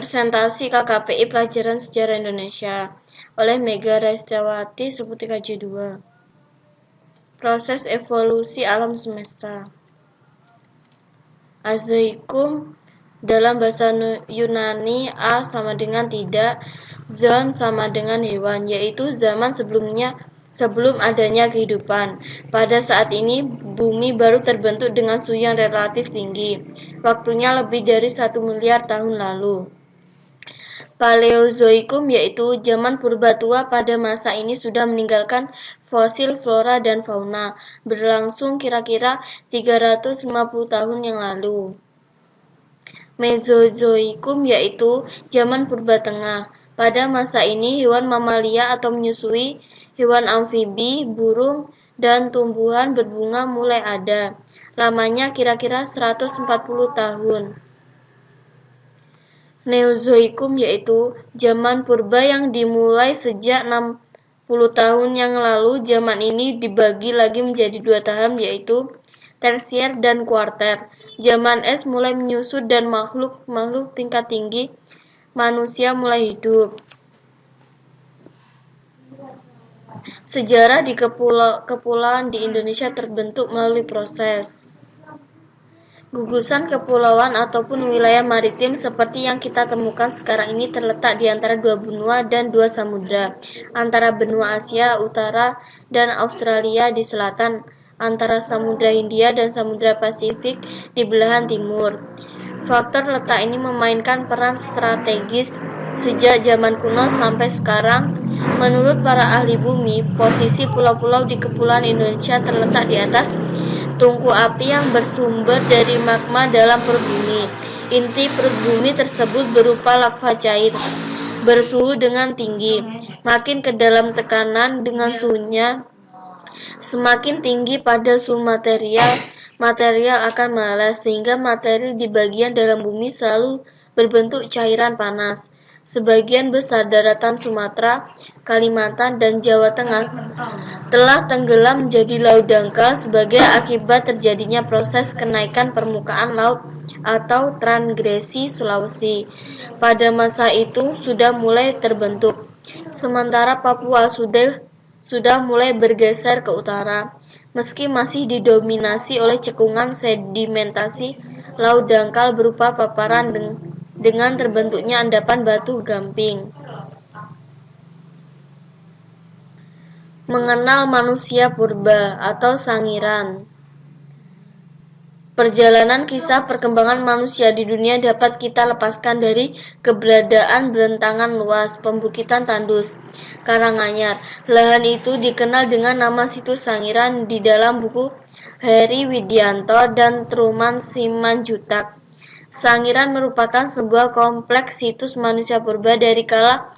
Presentasi KKPI Pelajaran Sejarah Indonesia oleh Mega Restiawati Seputika J2. Proses evolusi alam semesta. Azoikum dalam bahasa Yunani A sama dengan tidak, Zoon sama dengan hewan, yaitu zaman sebelum adanya kehidupan. Pada saat ini, bumi baru terbentuk dengan suhu yang relatif tinggi. Waktunya lebih dari 1 miliar tahun lalu. Paleozoikum yaitu zaman purba tua. Pada masa ini sudah meninggalkan fosil flora dan fauna, berlangsung kira-kira 350 tahun yang lalu. Mesozoikum yaitu zaman purba tengah. Pada masa ini hewan mamalia atau menyusui, hewan amfibi, burung, dan tumbuhan berbunga mulai ada. Lamanya kira-kira 140 tahun. Neozoikum yaitu zaman purba yang dimulai sejak 60 tahun yang lalu. Zaman ini dibagi lagi menjadi 2 tahap, yaitu tersier dan kuarter. Zaman es mulai menyusut dan makhluk tingkat tinggi manusia mulai hidup. Sejarah di kepulauan di Indonesia terbentuk melalui proses gugusan kepulauan ataupun wilayah maritim seperti yang kita temukan sekarang ini terletak di antara 2 benua dan 2 samudra, antara benua Asia Utara dan Australia di selatan, antara Samudra Hindia dan Samudra Pasifik di belahan timur. Faktor letak ini memainkan peran strategis sejak zaman kuno sampai sekarang. Menurut para ahli bumi, posisi pulau-pulau di kepulauan Indonesia terletak di atas tungku api yang bersumber dari magma dalam perut bumi. Inti perut bumi tersebut berupa lava cair bersuhu dengan tinggi. Makin ke dalam tekanan dengan suhunya semakin tinggi pada suhu material akan melalap, sehingga materi di bagian dalam bumi selalu berbentuk cairan panas. Sebagian besar daratan Sumatera, Kalimantan, dan Jawa Tengah telah tenggelam menjadi laut dangkal sebagai akibat terjadinya proses kenaikan permukaan laut atau transgresi Sulawesi. Pada masa itu sudah mulai terbentuk, sementara Papua sudah mulai bergeser ke utara. Meski masih didominasi oleh cekungan sedimentasi laut dangkal berupa paparan dengan terbentuknya endapan batu gamping. Mengenal manusia purba atau Sangiran. Perjalanan kisah perkembangan manusia di dunia dapat kita lepaskan dari keberadaan bentangan luas, pembukitan tandus, Karanganyar. Lahan itu dikenal dengan nama situs Sangiran di dalam buku Heri Widianto dan Truman Simanjutak. Sangiran merupakan sebuah kompleks situs manusia purba dari kala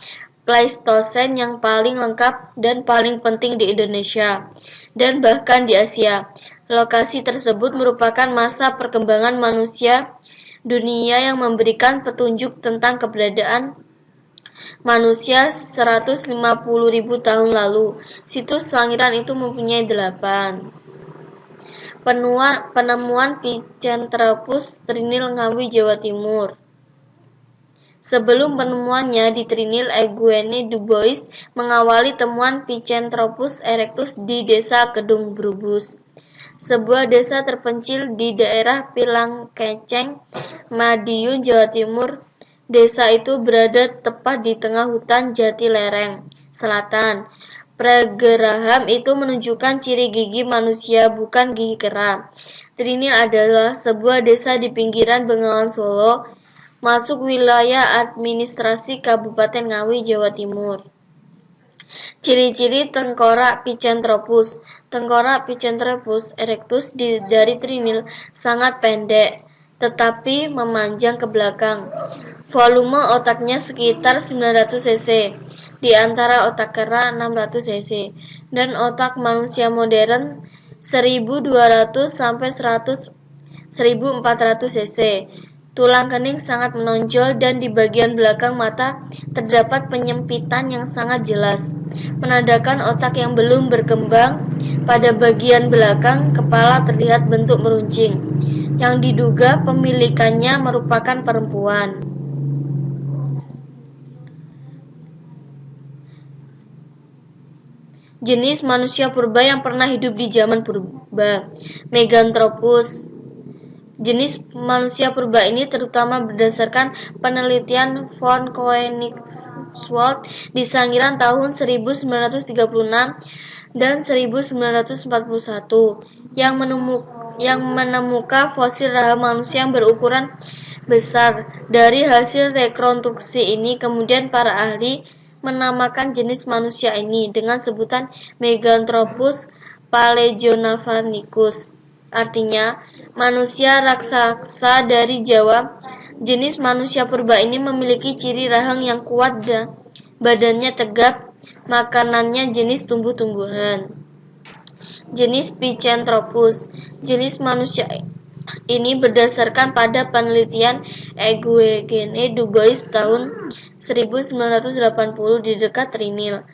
Pleistosen yang paling lengkap dan paling penting di Indonesia dan bahkan di Asia. Lokasi tersebut merupakan masa perkembangan manusia dunia yang memberikan petunjuk tentang keberadaan manusia 150.000 tahun lalu. Situs Sangiran itu mempunyai 8. Penemuan Pithecanthropus Trinil Ngawi, Jawa Timur. Sebelum penemuannya di Trinil, Eugene Du Bois mengawali temuan Pithecanthropus erectus di desa Kedung Brubus, sebuah desa terpencil di daerah Pilangkeceng, Madiun, Jawa Timur. Desa itu berada tepat di tengah hutan jati lereng selatan. Prageraham itu menunjukkan ciri gigi manusia, bukan gigi kera. Trinil adalah sebuah desa di pinggiran Bengawan Solo, masuk wilayah administrasi Kabupaten Ngawi, Jawa Timur. Ciri-ciri tengkorak Pithecanthropus. Tengkorak Pithecanthropus erectus dari Trinil sangat pendek, tetapi memanjang ke belakang. Volume otaknya sekitar 900 cc, di antara otak kera 600 cc, dan otak manusia modern 1200 sampai 1400 cc. Tulang kening sangat menonjol dan di bagian belakang mata terdapat penyempitan yang sangat jelas, menandakan otak yang belum berkembang. Pada bagian belakang kepala terlihat bentuk meruncing, yang diduga pemilikannya merupakan perempuan. Jenis manusia purba yang pernah hidup di zaman purba, Meganthropus. Jenis manusia purba ini terutama berdasarkan penelitian von Koenigswald di Sangiran tahun 1936 dan 1941 yang menemukan fosil rahang manusia yang berukuran besar. Dari hasil rekonstruksi ini, kemudian para ahli menamakan jenis manusia ini dengan sebutan Meganthropus paleojavannicus, artinya manusia raksasa dari Jawa. Jenis manusia purba ini memiliki ciri rahang yang kuat dan badannya tegap. Makanannya jenis tumbuh-tumbuhan. Jenis Pithecanthropus. Jenis manusia ini berdasarkan pada penelitian Eugene Dubois tahun 1980 di dekat Trinil.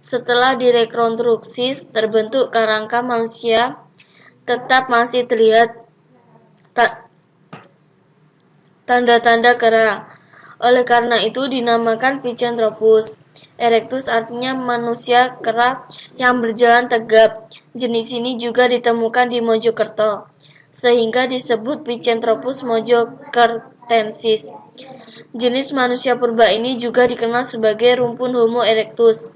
Setelah direkonstruksi, terbentuk kerangka manusia tetap masih terlihat tanda-tanda kera. Oleh karena itu dinamakan Pithecanthropus erectus, artinya manusia kera yang berjalan tegap. Jenis ini juga ditemukan di Mojokerto, sehingga disebut Pithecanthropus mojokertensis. Jenis manusia purba ini juga dikenal sebagai rumpun Homo erectus.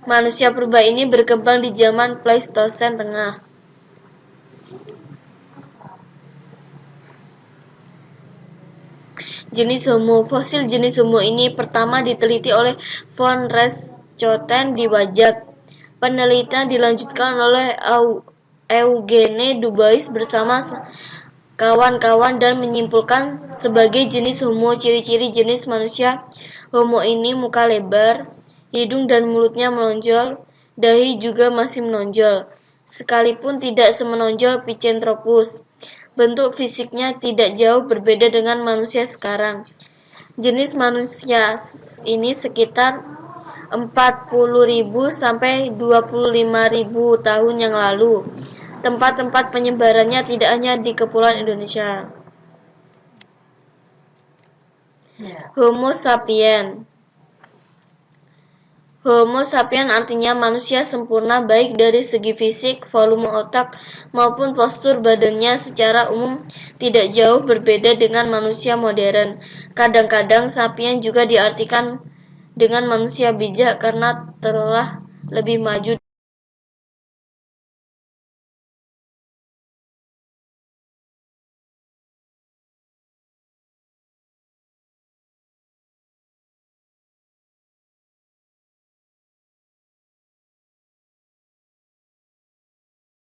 Manusia purba ini berkembang di zaman Pleistosen Tengah. Jenis Homo. Fosil jenis Homo ini pertama diteliti oleh von Richthofen di Wajak. Penelitian dilanjutkan oleh Eugene Dubois bersama kawan-kawan dan menyimpulkan sebagai jenis Homo. Ciri-ciri jenis manusia Homo ini muka lebar, hidung dan mulutnya menonjol, dahi juga masih menonjol, sekalipun tidak semenonjol Pithecanthropus. Bentuk fisiknya tidak jauh berbeda dengan manusia sekarang. Jenis manusia ini sekitar 40.000 sampai 25.000 tahun yang lalu. Tempat-tempat penyebarannya tidak hanya di kepulauan Indonesia. Homo sapiens. Homo sapiens artinya manusia sempurna baik dari segi fisik, volume otak, maupun postur badannya. Secara umum tidak jauh berbeda dengan manusia modern. Kadang-kadang sapiens juga diartikan dengan manusia bijak karena telah lebih maju